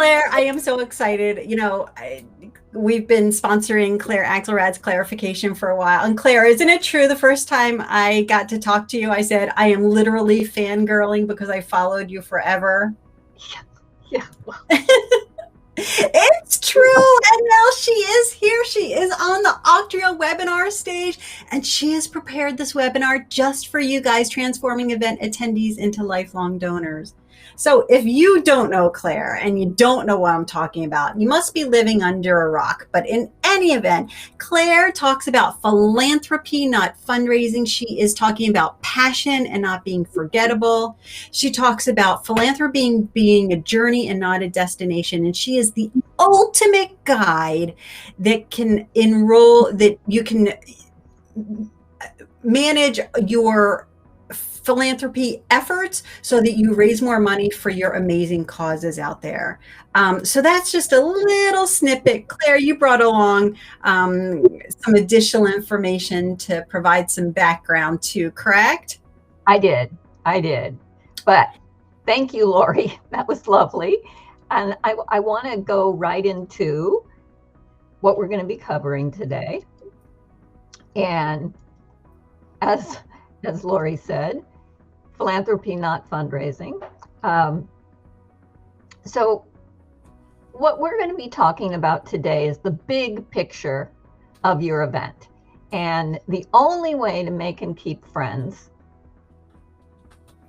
Claire, I am so excited. We've been sponsoring Claire Axelrad's clarification for a while. And Claire, isn't it true the first time I got to talk to you, I said, I am literally fangirling because I followed you forever? Yeah. Well, It's true. And now she is here. She is on the Octria webinar stage, and she has prepared this webinar just for you guys, transforming event attendees into lifelong donors. So if you don't know Claire and you don't know what I'm talking about, you must be living under a rock. But in any event, Claire talks about philanthropy, not fundraising. She is talking about passion and not being forgettable. She talks about philanthropy being a journey and not a destination. And she is the ultimate guide that can enroll, that you can manage your philanthropy efforts so that you raise more money for your amazing causes out there. So that's just a little snippet. Claire, you brought along some additional information to provide some background too, correct? I did. But thank you, Lori. That was lovely. And I want to go right into what we're going to be covering today. And as Lori said, philanthropy, not fundraising. So what we're going to be talking about today is the big picture of your event. And the only way to make and keep friends,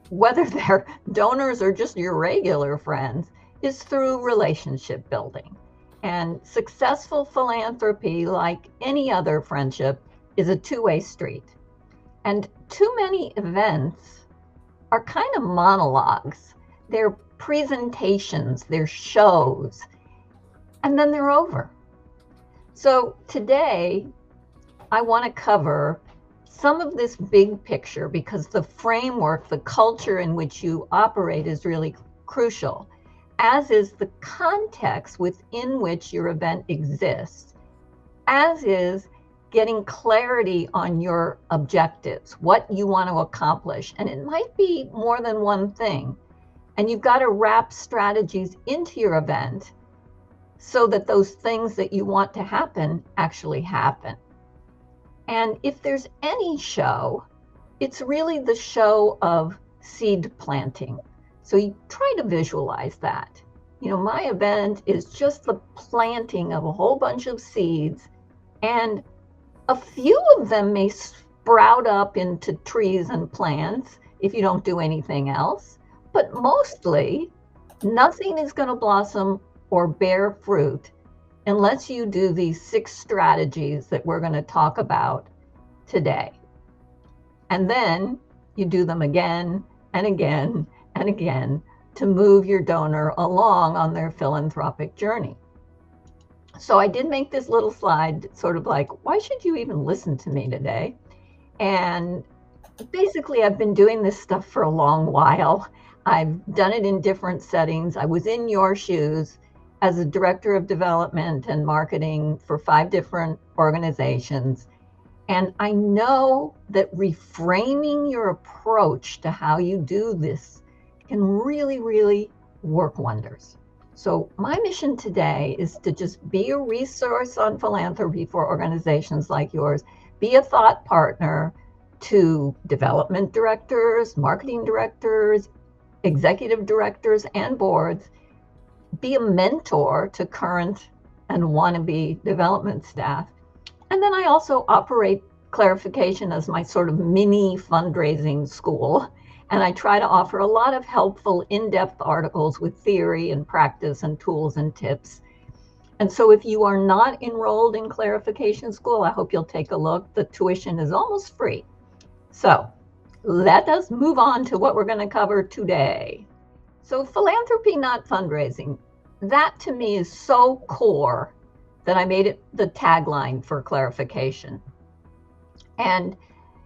whether they're donors or just your regular friends, is through relationship building. And successful philanthropy, like any other friendship, is a two-way street. And too many events are kind of monologues. They're presentations, they're shows, and then they're over. So today, I want to cover some of this big picture because the framework, the culture in which you operate is really crucial, as is the context within which your event exists, as is getting clarity on your objectives, what you want to accomplish. And it might be more than one thing. And you've got to wrap strategies into your event so that those things that you want to happen actually happen. And if there's any show, it's really the show of seed planting. So you try to visualize that. My event is just the planting of a whole bunch of seeds, and a few of them may sprout up into trees and plants if you don't do anything else, but mostly nothing is going to blossom or bear fruit unless you do these 6 strategies that we're going to talk about today. And then you do them again and again and again to move your donor along on their philanthropic journey. So I did make this little slide sort of like, why should you even listen to me today? And basically, I've been doing this stuff for a long while. I've done it in different settings. I was in your shoes as a director of development and marketing for 5 different organizations. And I know that reframing your approach to how you do this can really, really work wonders. So my mission today is to just be a resource on philanthropy for organizations like yours, be a thought partner to development directors, marketing directors, executive directors, and boards, be a mentor to current and wannabe development staff. And then I also operate clarification as my sort of mini fundraising school. And I try to offer a lot of helpful in-depth articles with theory and practice and tools and tips. And so if you are not enrolled in Clarification School, I hope you'll take a look. The tuition is almost free. So let us move on to what we're going to cover today. So philanthropy, not fundraising. That to me is so core that I made it the tagline for Clarification. And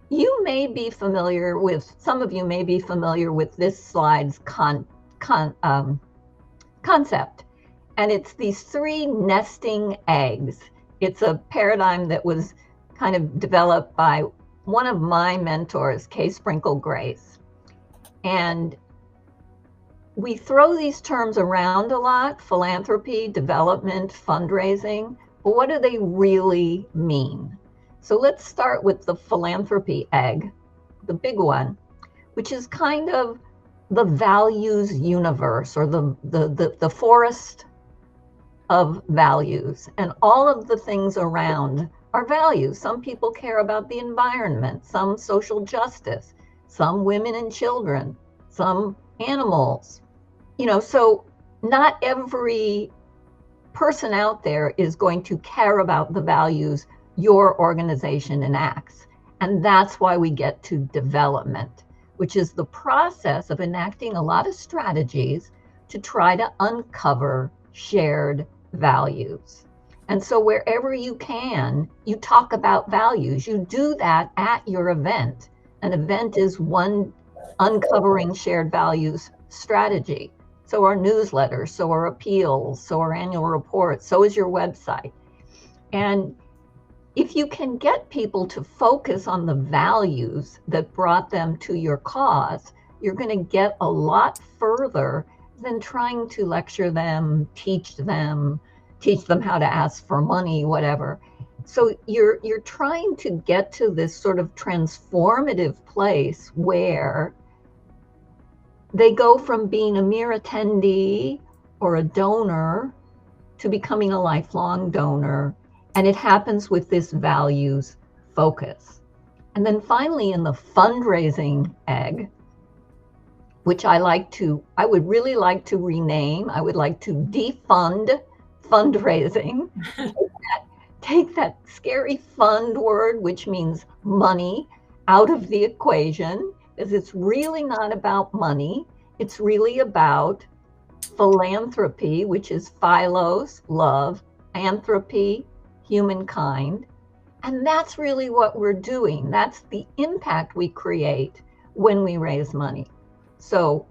you may be familiar with, some of you may be familiar with this slide's concept. And it's these 3 nesting eggs. It's a paradigm that was kind of developed by one of my mentors, Kay Sprinkle Grace. And we throw these terms around a lot: philanthropy, development, fundraising, but what do they really mean? So let's start with the philanthropy egg, the big one, which is kind of the values universe, or the forest of values, and all of the things around are values. Some people care about the environment, some social justice, some women and children, some animals. So not every person out there is going to care about the values your organization enacts. And that's why we get to development, which is the process of enacting a lot of strategies to try to uncover shared values. And so wherever you can, you talk about values. You do that at your event. An event is one uncovering shared values strategy. So are newsletters, so are appeals, so are annual reports, so is your website. And if you can get people to focus on the values that brought them to your cause, you're going to get a lot further than trying to lecture them, teach them how to ask for money, whatever. So you're trying to get to this sort of transformative place where they go from being a mere attendee or a donor to becoming a lifelong donor. And it happens with this values focus. And then finally, in the fundraising egg, which I would really like to rename, I would like to defund fundraising. Take that scary fund word, which means money, out of the equation, because it's really not about money. It's really about philanthropy, which is philos, love, anthropy, humankind. And that's really what we're doing. That's the impact we create when we raise money. So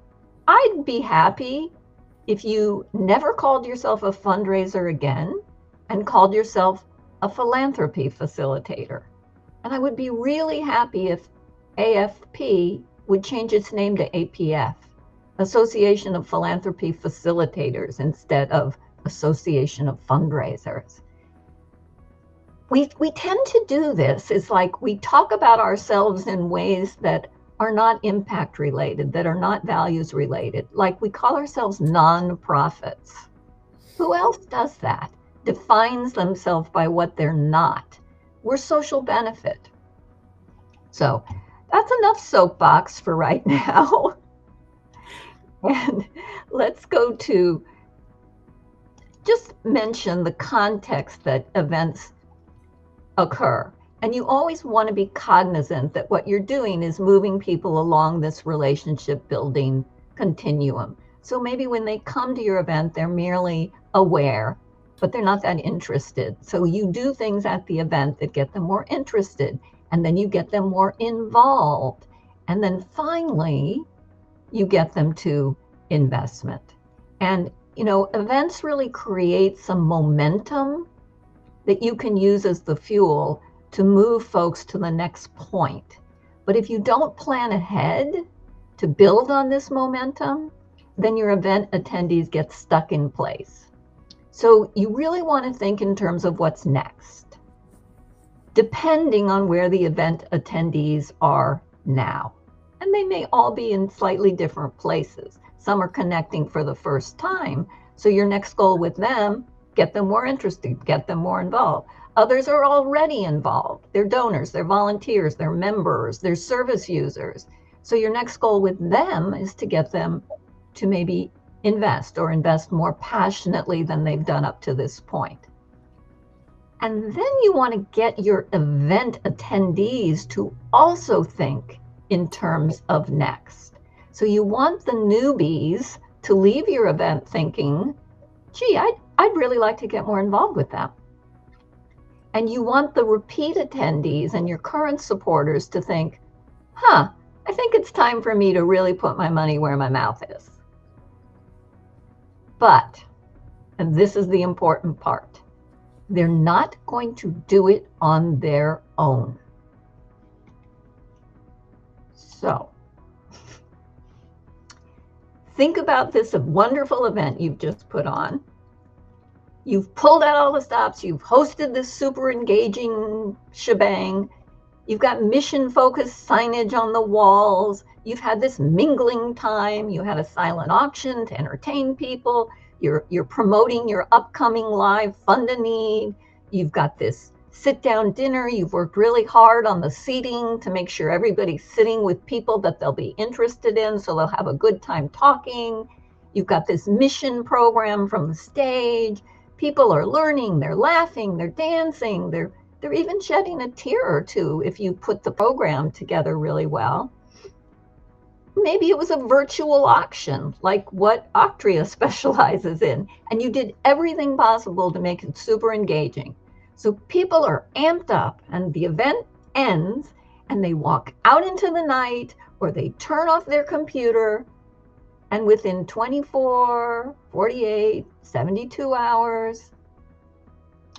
I'd be happy if you never called yourself a fundraiser again and called yourself a philanthropy facilitator. And I would be really happy if AFP would change its name to APF, Association of Philanthropy Facilitators, instead of Association of Fundraisers. We tend to do this. It's like we talk about ourselves in ways that are not impact related, that are not values related. Like we call ourselves non-profits. Who else does that? Defines themselves by what they're not. We're social benefit. So that's enough soapbox for right now. And let's go to just mention the context that events occur. And you always want to be cognizant that what you're doing is moving people along this relationship building continuum. So maybe when they come to your event, they're merely aware, but they're not that interested. So you do things at the event that get them more interested, and then you get them more involved. And then finally, you get them to investment. And, events really create some momentum that you can use as the fuel to move folks to the next point. But if you don't plan ahead to build on this momentum, then your event attendees get stuck in place. So you really want to think in terms of what's next, depending on where the event attendees are now. And they may all be in slightly different places. Some are connecting for the first time. So your next goal with them, get them more interested, get them more involved. Others are already involved. They're donors, they're volunteers, they're members, they're service users. So your next goal with them is to get them to maybe invest more passionately than they've done up to this point. And then you want to get your event attendees to also think in terms of next. So you want the newbies to leave your event thinking, gee, I'd really like to get more involved with them. And you want the repeat attendees and your current supporters to think, I think it's time for me to really put my money where my mouth is. But, and this is the important part, they're not going to do it on their own. So, Think about this wonderful event you've just put on. You've pulled out all the stops. You've hosted this super engaging shebang. You've got mission-focused signage on the walls. You've had this mingling time. You had a silent auction to entertain people. You're promoting your upcoming live Fund a Need. You've got this sit-down dinner. You've worked really hard on the seating to make sure everybody's sitting with people that they'll be interested in, so they'll have a good time talking. You've got this mission program from the stage. People are learning, they're laughing, they're dancing, they're even shedding a tear or two if you put the program together really well. Maybe it was a virtual auction, like what Octria specializes in, and you did everything possible to make it super engaging. So people are amped up, and the event ends, and they walk out into the night, or they turn off their computer, and within 24, 48, 72 hours,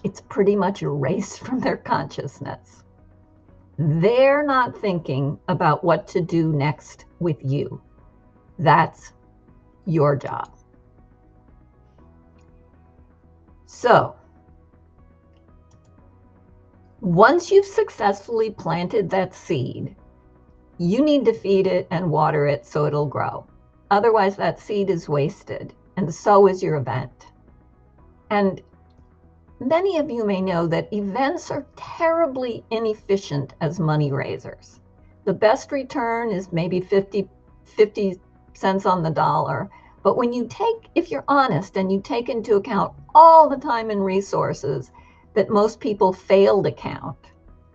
it's pretty much erased from their consciousness. They're not thinking about what to do next with you. That's your job. So, once you've successfully planted that seed, you need to feed it and water it so it'll grow. Otherwise, that seed is wasted, and so is your event. And many of you may know that events are terribly inefficient as money raisers. The best return is maybe 50 cents on the dollar. But when you take, if you're honest and you take into account all the time and resources that most people fail to count,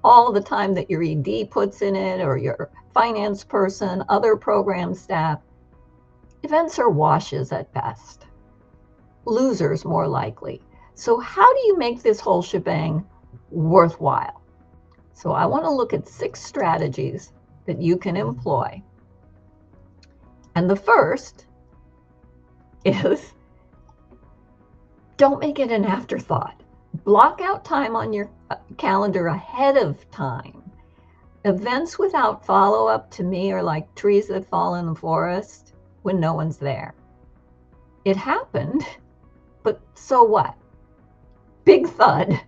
all the time that your ED puts in it, or your finance person, other program staff, events are washes at best. Losers more likely. So how do you make this whole shebang worthwhile? So I want to look at 6 strategies that you can employ. And the first is, don't make it an afterthought. Block out time on your calendar ahead of time. Events without follow-up to me are like trees that fall in the forest when no one's there. It happened, but so what? Big thud.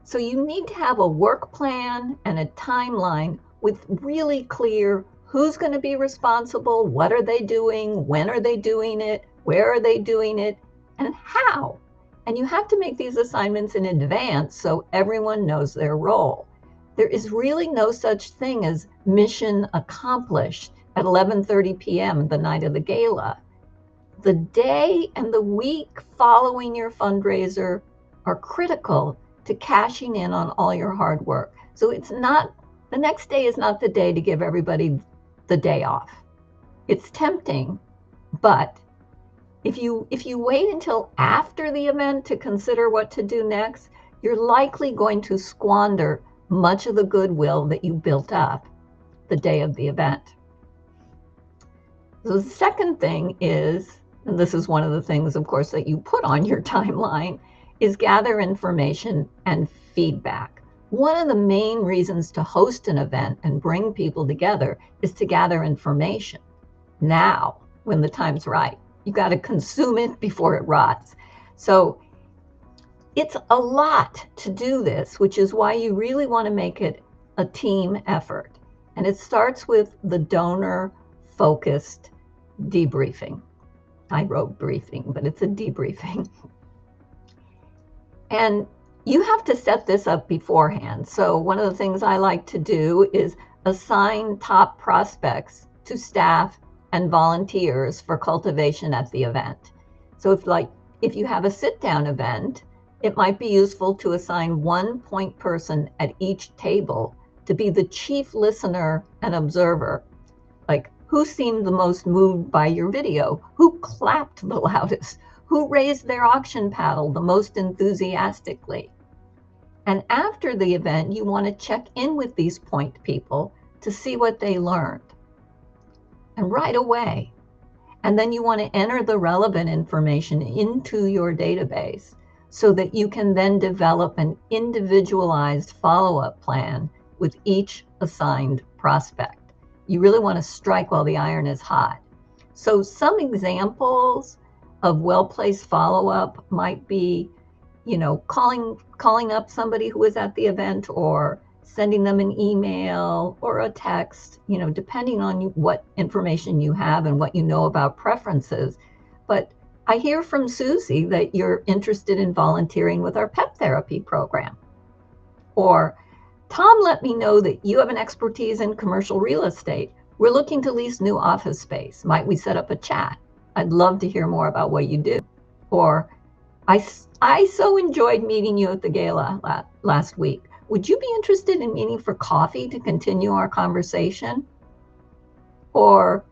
So you need to have a work plan and a timeline with really clear who's going to be responsible, what are they doing, when are they doing it, where are they doing it, and how. And you have to make these assignments in advance so everyone knows their role. There is really no such thing as mission accomplished at 11:30 p.m. the night of the gala. The day and the week following your fundraiser are critical to cashing in on all your hard work. So it's not, the next day is not the day to give everybody the day off. It's tempting, but if you wait until after the event to consider what to do next, you're likely going to squander much of the goodwill that you built up the day of the event. So the second thing is, and this is one of the things, of course, that you put on your timeline, is gather information and feedback. One of the main reasons to host an event and bring people together is to gather information. Now, when the time's right, you got to consume it before it rots. So it's a lot to do this, which is why you really want to make it a team effort. And it starts with the donor-focused debriefing. I wrote briefing, but it's a debriefing. And you have to set this up beforehand. So one of the things I like to do is assign top prospects to staff and volunteers for cultivation at the event. So if you have a sit-down event, it might be useful to assign one point person at each table to be the chief listener and observer. Like, who seemed the most moved by your video? Who clapped the loudest? Who raised their auction paddle the most enthusiastically? And after the event, you want to check in with these point people to see what they learned. And right away. And then you want to enter the relevant information into your database so that you can then develop an individualized follow-up plan with each assigned prospect. You really want to strike while the iron is hot. So some examples of well-placed follow-up might be, calling up somebody who was at the event, or sending them an email or a text, depending on what information you have and what you know about preferences. But I hear from Susie that you're interested in volunteering with our pet therapy program. Or, Tom let me know that you have an expertise in commercial real estate. We're looking to lease new office space. Might we set up a chat? I'd love to hear more about what you do. Or, I so enjoyed meeting you at the gala last week. Would you be interested in meeting for coffee to continue our conversation? Or,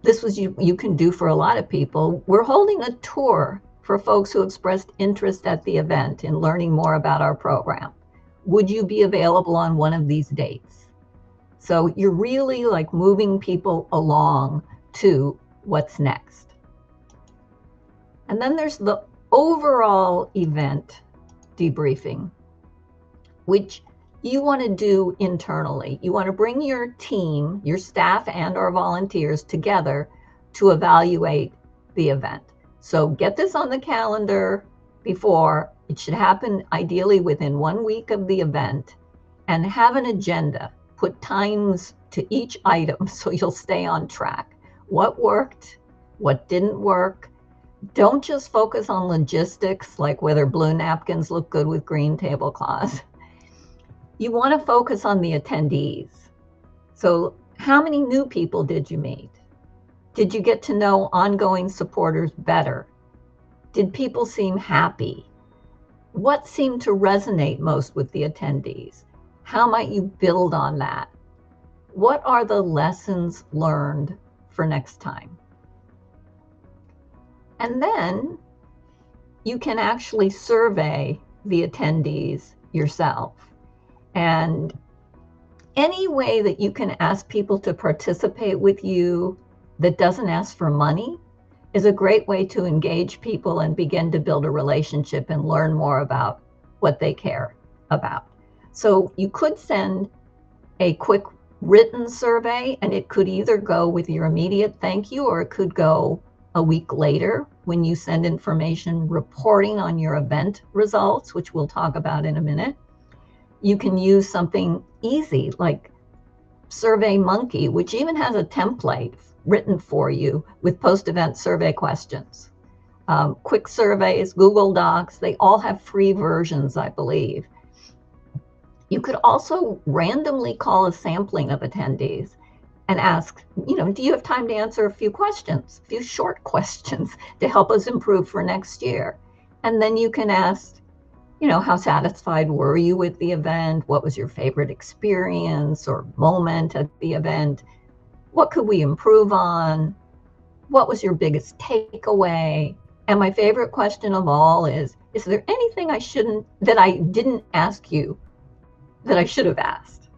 this was you can do for a lot of people. We're holding a tour for folks who expressed interest at the event in learning more about our program. Would you be available on one of these dates? So you're really like moving people along to what's next. And then there's the overall event debriefing, which you want to do internally. You want to bring your team, your staff and our volunteers together to evaluate the event. So get this on the calendar before. It should happen ideally within 1 week of the event, and have an agenda. Put times to each item so you'll stay on track. What worked? What didn't work? Don't just focus on logistics, like whether blue napkins look good with green tablecloths. You want to focus on the attendees. So how many new people did you meet? Did you get to know ongoing supporters better? Did people seem happy? What seemed to resonate most with the attendees? How might you build on that? What are the lessons learned for next time? And then you can actually survey the attendees yourself. And any way that you can ask people to participate with you that doesn't ask for money is a great way to engage people and begin to build a relationship and learn more about what they care about. So you could send a quick written survey, and it could either go with your immediate thank you, or it could go a week later when you send information reporting on your event results, which we'll talk about in a minute. You can use something easy like SurveyMonkey, which even has a template written for you with post-event survey questions. Quick surveys, Google Docs, they all have free versions, I believe. You could also randomly call a sampling of attendees and ask, do you have time to answer a few questions, a few short questions to help us improve for next year? And then you can ask, how satisfied were you with the event? What was your favorite experience or moment at the event? What could we improve on? What was your biggest takeaway? And my favorite question of all is there anything that I didn't ask you that I should have asked?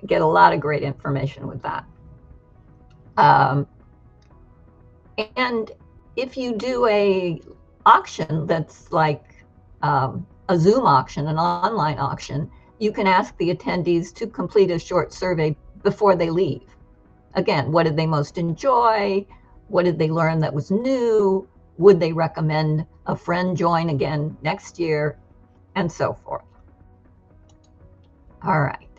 Get a lot of great information with that. And if you do a auction that's like a Zoom auction, an online auction, you can ask the attendees to complete a short survey before they leave. Again, what did they most enjoy? What did they learn that was new? Would they recommend a friend join again next year? And so forth. All right.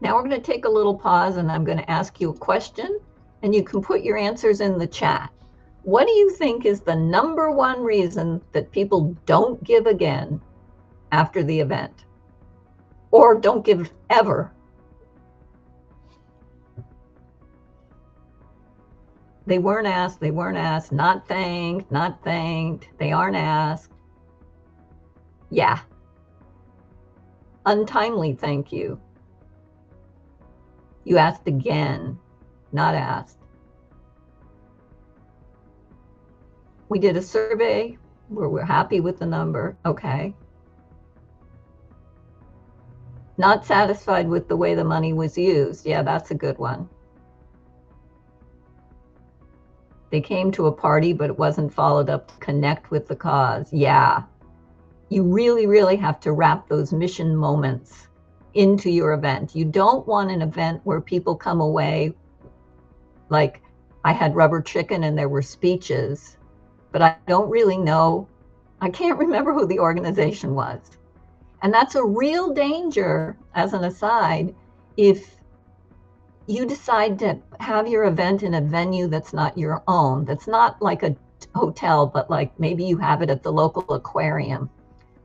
Now we're going to take a little pause, and I'm going to ask you a question, and you can put your answers in the chat. What do you think is the number one reason that people don't give again after the event, or don't give ever? They weren't asked, not thanked, they aren't asked. Yeah. Untimely thank you. You asked again, not asked. We did a survey where we're happy with the number. Okay. Not satisfied with the way the money was used. Yeah, that's a good one. They came to a party, but it wasn't followed up to connect with the cause. Yeah. You really, really have to wrap those mission moments into your event. You don't want an event where people come away like I had rubber chicken and there were speeches, but I don't really know. I can't remember who the organization was. And that's a real danger, as an aside, if you decide to have your event in a venue that's not your own, that's not like a hotel, but like maybe you have it at the local aquarium.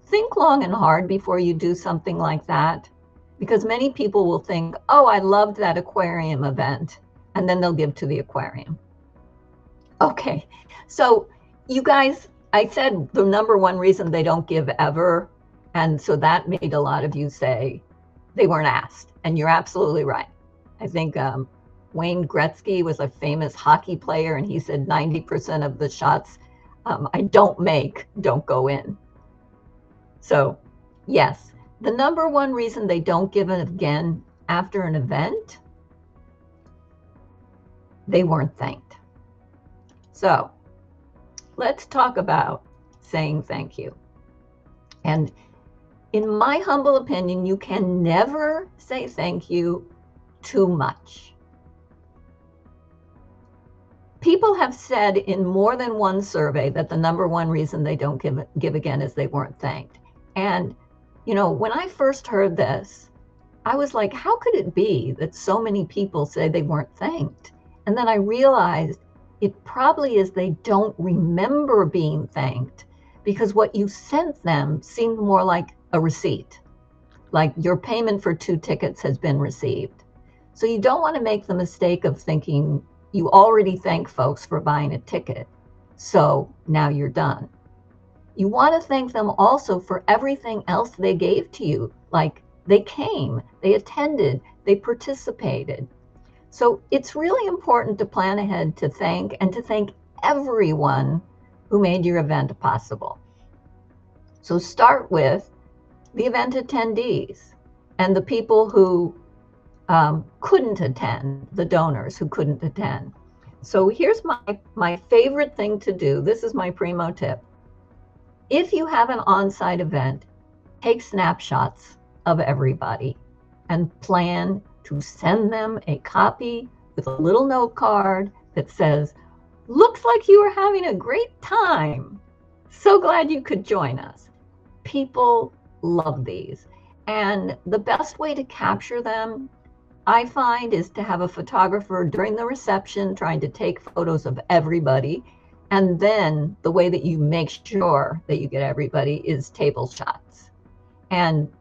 Think long and hard before you do something like that, because many people will think, oh, I loved that aquarium event, and then they'll give to the aquarium. Okay, so you guys, I said the number one reason they don't give ever, and so that made a lot of you say they weren't asked, and you're absolutely right. I think Wayne Gretzky was a famous hockey player, and he said 90% of the shots I don't make don't go in. So yes, the number one reason they don't give it again after an event, they weren't thanked. So let's talk about saying thank you. And in my humble opinion, you can never say thank you too much. People have said in more than one survey that the number one reason they don't give again is they weren't thanked. And, you know, when I first heard this, I was like, how could it be that so many people say they weren't thanked? And then I realized it probably is they don't remember being thanked, because what you sent them seemed more like a receipt, like your payment for 2 tickets has been received. So you don't want to make the mistake of thinking you already thank folks for buying a ticket, so now you're done. You want to thank them also for everything else they gave to you, like they came, they attended, they participated. So it's really important to plan ahead to thank, and to thank everyone who made your event possible. So start with the event attendees and the people who couldn't attend, the donors who couldn't attend. So here's my favorite thing to do. This is my primo tip. If you have an on-site event, take snapshots of everybody and plan to send them a copy with a little note card that says, looks like you are having a great time. So glad you could join us. People love these. And the best way to capture them, I find, is to have a photographer during the reception trying to take photos of everybody. And then the way that you make sure that you get everybody is table shots. And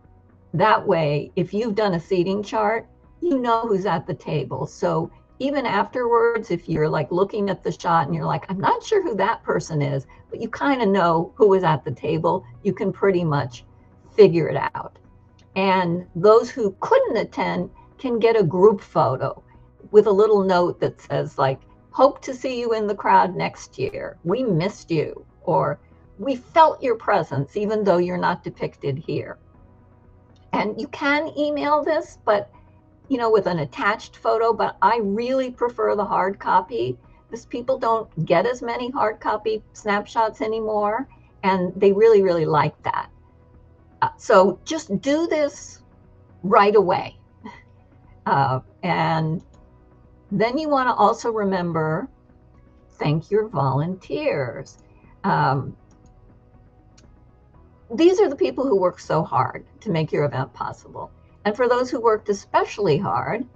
that way, if you've done a seating chart, you know who's at the table. So even afterwards, if you're like looking at the shot and you're like, I'm not sure who that person is, but you kind of know who was at the table, you can pretty much figure it out. And those who couldn't attend can get a group photo with a little note that says, like, hope to see you in the crowd next year. We missed you, or we felt your presence even though you're not depicted here. And you can email this, but you know, with an attached photo, but I really prefer the hard copy, because people don't get as many hard copy snapshots anymore, and they really, really like that. So just do this right away. And then you want to also remember, thank your volunteers. These are the people who work so hard to make your event possible. And for those who worked especially hard,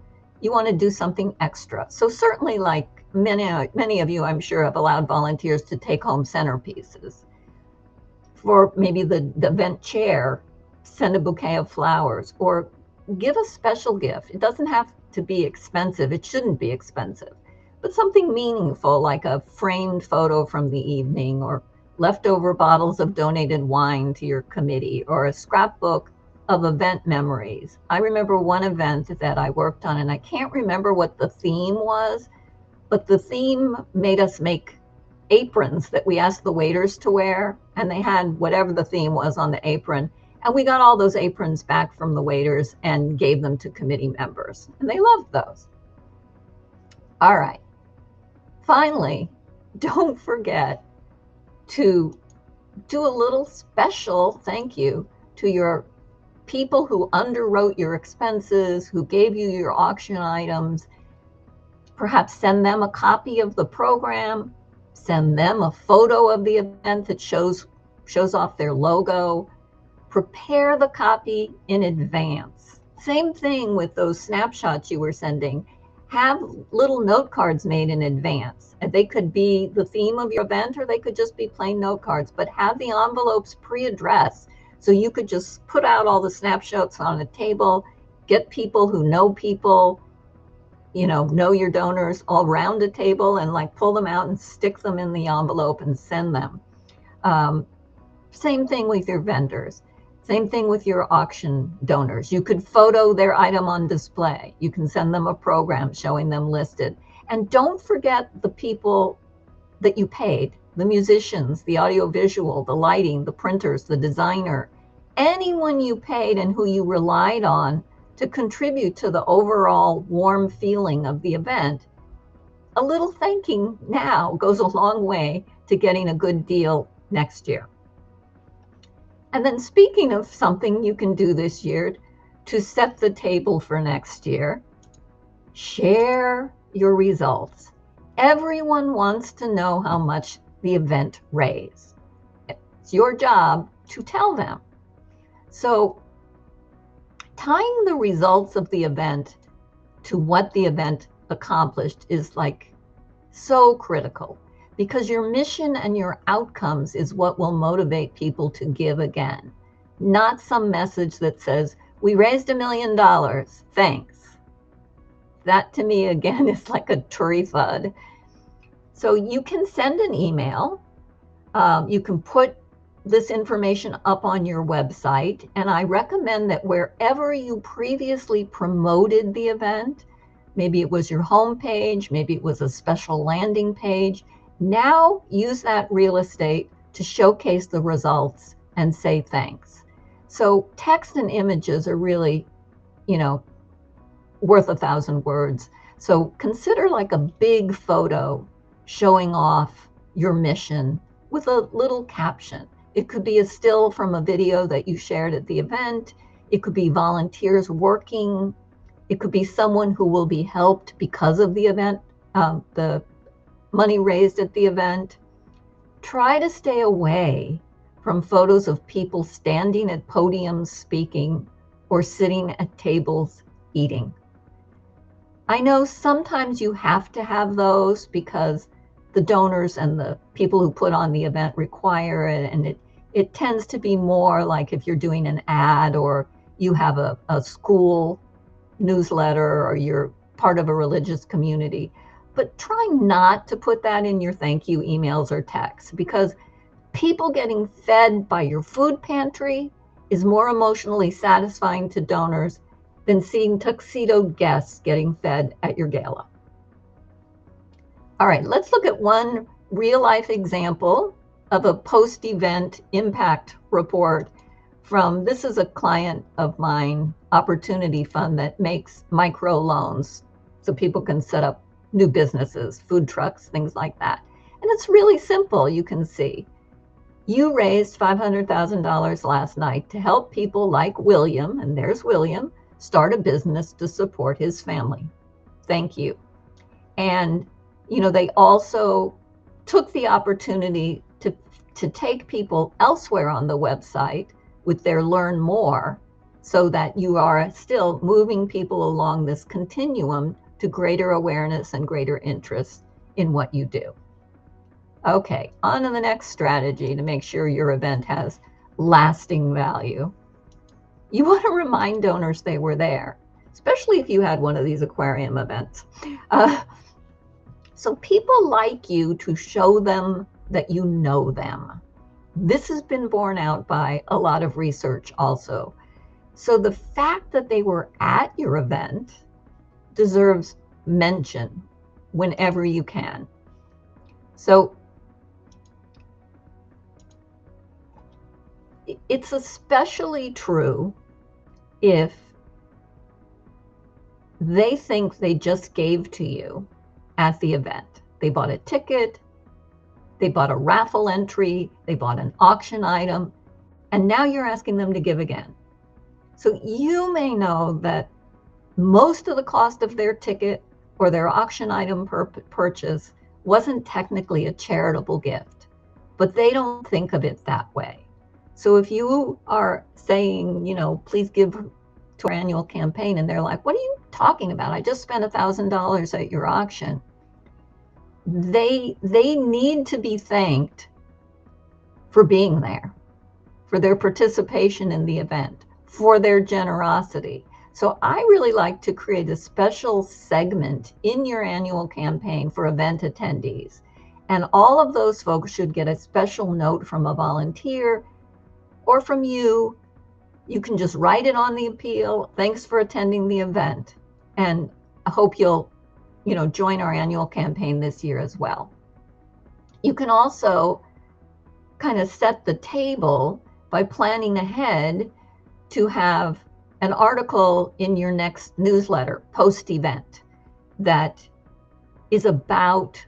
you want to do something extra. So certainly, like many of you, I'm sure, have allowed volunteers to take home centerpieces. For maybe the event chair, send a bouquet of flowers, or give a special gift. It doesn't have to be expensive. It shouldn't be expensive, but something meaningful, like a framed photo from the evening, or leftover bottles of donated wine to your committee, or a scrapbook of event memories. I remember one event that I worked on, and I can't remember what the theme was, but the theme made us make aprons that we asked the waiters to wear, and they had whatever the theme was on the apron. And we got all those aprons back from the waiters and gave them to committee members, and they loved those. All right. Finally, don't forget to do a little special thank you to your people who underwrote your expenses, who gave you your auction items. perhaps send them a copy of the program, send them a photo of the event that shows off their logo. Prepare the copy in advance. Same thing with those snapshots you were sending. Have little note cards made in advance. They could be the theme of your event, or they could just be plain note cards, but have the envelopes pre-addressed so you could just put out all the snapshots on a table, get people who know people, know your donors all around a table, and like pull them out and stick them in the envelope and send them. Same thing with your vendors. Same thing with your auction donors. You could photo their item on display. You can send them a program showing them listed. And don't forget the people that you paid, the musicians, the audiovisual, the lighting, the printers, the designer, anyone you paid and who you relied on to contribute to the overall warm feeling of the event. A little thanking now goes a long way to getting a good deal next year. And then, speaking of something you can do this year to set the table for next year, share your results. Everyone wants to know how much the event raised. It's your job to tell them. So tying the results of the event to what the event accomplished is like so critical, because your mission and your outcomes is what will motivate people to give again, not some message that says, we raised $1 million, thanks. That to me, again, is like a tree thud. So you can send an email. You can put this information up on your website. And I recommend that wherever you previously promoted the event, maybe it was your homepage, maybe it was a special landing page, now use that real estate to showcase the results and say thanks. So text and images are really, worth 1,000 words. So consider like a big photo showing off your mission with a little caption. It could be a still from a video that you shared at the event. It could be volunteers working. It could be someone who will be helped because of the event, the money raised at the event. Try to stay away from photos of people standing at podiums speaking or sitting at tables eating. I know sometimes you have to have those because the donors and the people who put on the event require it, and it tends to be more like if you're doing an ad or you have a school newsletter or you're part of a religious community. But try not to put that in your thank you emails or texts, because people getting fed by your food pantry is more emotionally satisfying to donors than seeing tuxedoed guests getting fed at your gala. All right, let's look at one real life example of a post-event impact report from, this is a client of mine, Opportunity Fund, that makes micro loans so people can set up new businesses, food trucks, things like that. And it's really simple. You can see you raised $500,000 last night to help people like William, and there's William, start a business to support his family. Thank you. And they also took the opportunity to take people elsewhere on the website with their learn more, so that you are still moving people along this continuum to greater awareness and greater interest in what you do. Okay, on to the next strategy to make sure your event has lasting value. You want to remind donors they were there, especially if you had one of these aquarium events. So people like you to show them that you know them. This has been borne out by a lot of research also. So the fact that they were at your event deserves mention whenever you can. So it's especially true if they think they just gave to you at the event. They bought a ticket, they bought a raffle entry, they bought an auction item, and now you're asking them to give again. So you may know that most of the cost of their ticket or their auction item purchase wasn't technically a charitable gift, but they don't think of it that way. So if you are saying, please give to our annual campaign, and they're like, what are you talking about? I just spent $1,000 at your auction. They need to be thanked for being there, for their participation in the event, for their generosity. So I really like to create a special segment in your annual campaign for event attendees. And all of those folks should get a special note from a volunteer or from you. You can just write it on the appeal. Thanks for attending the event. And I hope you'll, join our annual campaign this year as well. You can also kind of set the table by planning ahead to have an article in your next newsletter post-event that is about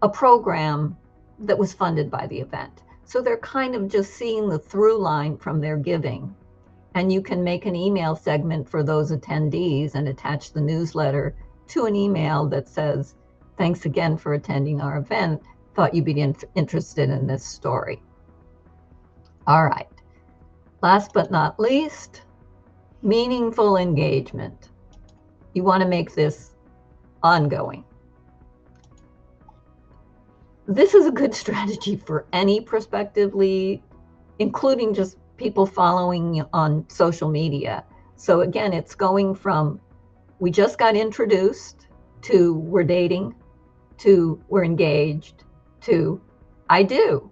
a program that was funded by the event. So they're kind of just seeing the through line from their giving. And you can make an email segment for those attendees and attach the newsletter to an email that says, thanks again for attending our event. Thought you'd be interested in this story. All right. Last but not least, meaningful engagement. You want to make this ongoing. This is a good strategy for any prospective lead, including just people following you on social media. So again, it's going from we just got introduced to we're dating to we're engaged to I do.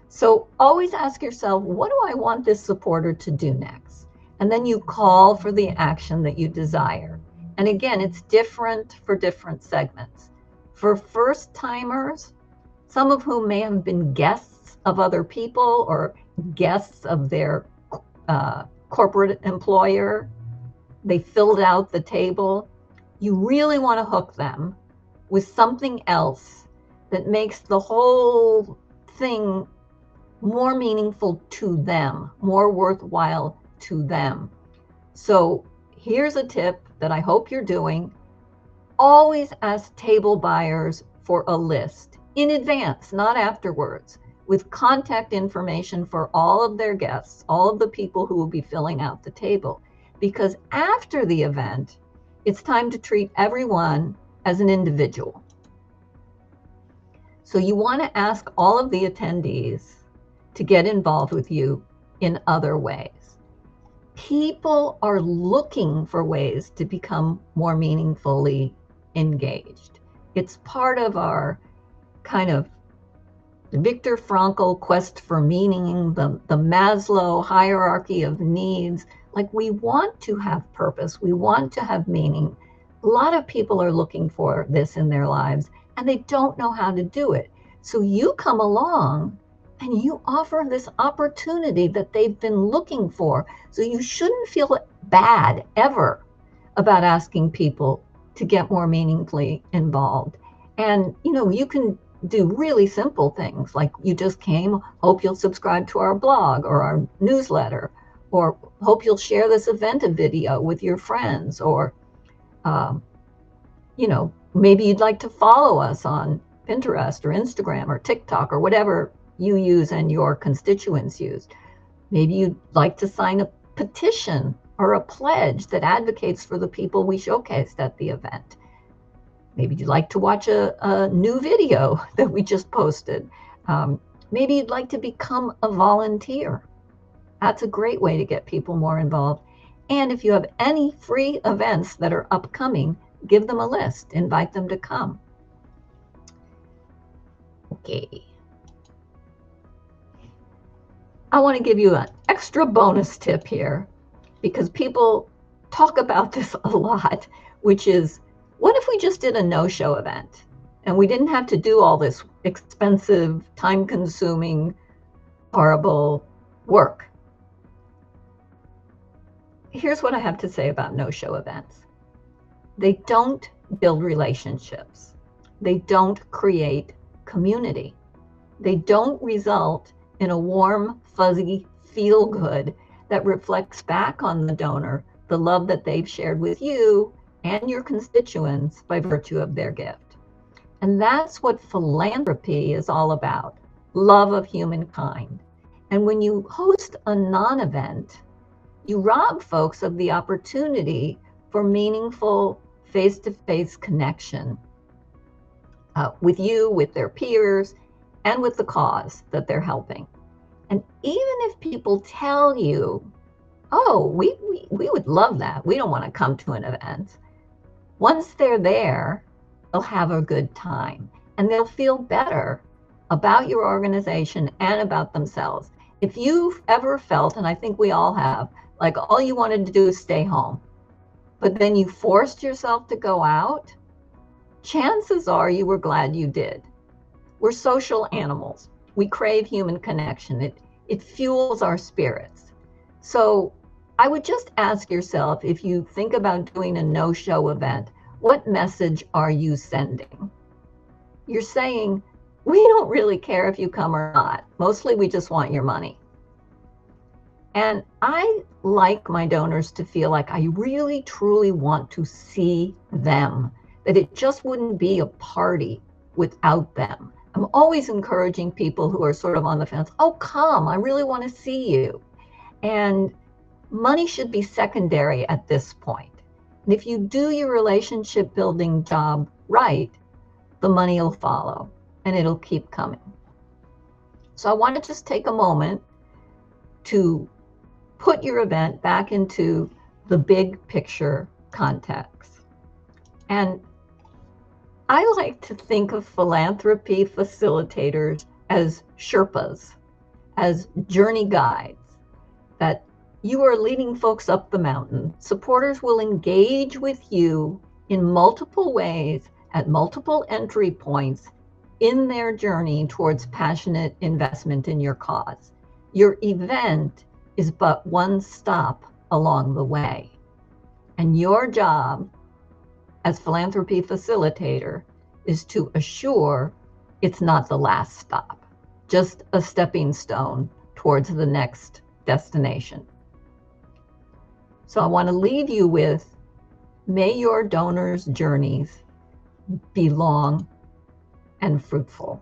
So always ask yourself, what do I want this supporter to do next? And then you call for the action that you desire. And again, it's different for different segments. For first timers, some of whom may have been guests of other people or guests of their corporate employer, they filled out the table. You really want to hook them with something else that makes the whole thing more meaningful to them, more worthwhile to them. So here's a tip that I hope you're doing. Always ask table buyers for a list in advance, not afterwards, with contact information for all of their guests, all of the people who will be filling out the table. Because after the event, it's time to treat everyone as an individual. So you want to ask all of the attendees to get involved with you in other ways. People are looking for ways to become more meaningfully engaged. It's part of our kind of Viktor Frankl quest for meaning, the Maslow hierarchy of needs. Like, we want to have purpose, we want to have meaning. A lot of people are looking for this in their lives and they don't know how to do it. So you come along and you offer this opportunity that they've been looking for. So you shouldn't feel bad ever about asking people to get more meaningfully involved. And you can do really simple things like, you just came, hope you'll subscribe to our blog or our newsletter, or hope you'll share this event video with your friends, or maybe you'd like to follow us on Pinterest or Instagram or TikTok or whatever you use and your constituents use. Maybe you'd like to sign a petition or a pledge that advocates for the people we showcased at the event. Maybe you'd like to watch a new video that we just posted. Maybe you'd like to become a volunteer. That's a great way to get people more involved. And if you have any free events that are upcoming, give them a list, invite them to come. Okay. I want to give you an extra bonus tip here, because people talk about this a lot, which is, what if we just did a no-show event and we didn't have to do all this expensive, time-consuming, horrible work? Here's what I have to say about no-show events. They don't build relationships. They don't create community. They don't result in a warm, fuzzy feel-good that reflects back on the donor the love that they've shared with you and your constituents by virtue of their gift. And that's what philanthropy is all about, love of humankind. And when you host a non-event, you rob folks of the opportunity for meaningful face-to-face connection with you, with their peers, and with the cause that they're helping. And even if people tell you, oh, we would love that, we don't want to come to an event, once they're there, they'll have a good time and they'll feel better about your organization and about themselves. If you've ever felt, and I think we all have, like all you wanted to do is stay home, but then you forced yourself to go out, chances are you were glad you did. We're social animals. We crave human connection. It fuels our spirits. So I would just ask yourself, if you think about doing a no-show event, what message are you sending? You're saying, we don't really care if you come or not. Mostly we just want your money. And I like my donors to feel like I really, truly want to see them, that it just wouldn't be a party without them. I'm always encouraging people who are sort of on the fence, oh, come, I really want to see you. And money should be secondary at this point. And if you do your relationship building job right, the money will follow and it'll keep coming. So I want to just take a moment to put your event back into the big picture context. And I like to think of philanthropy facilitators as Sherpas, as journey guides, that you are leading folks up the mountain. Supporters will engage with you in multiple ways at multiple entry points in their journey towards passionate investment in your cause. Your event is but one stop along the way. And your job as philanthropy facilitator is to assure it's not the last stop, just a stepping stone towards the next destination. So I want to leave you with, may your donors' journeys be long and fruitful.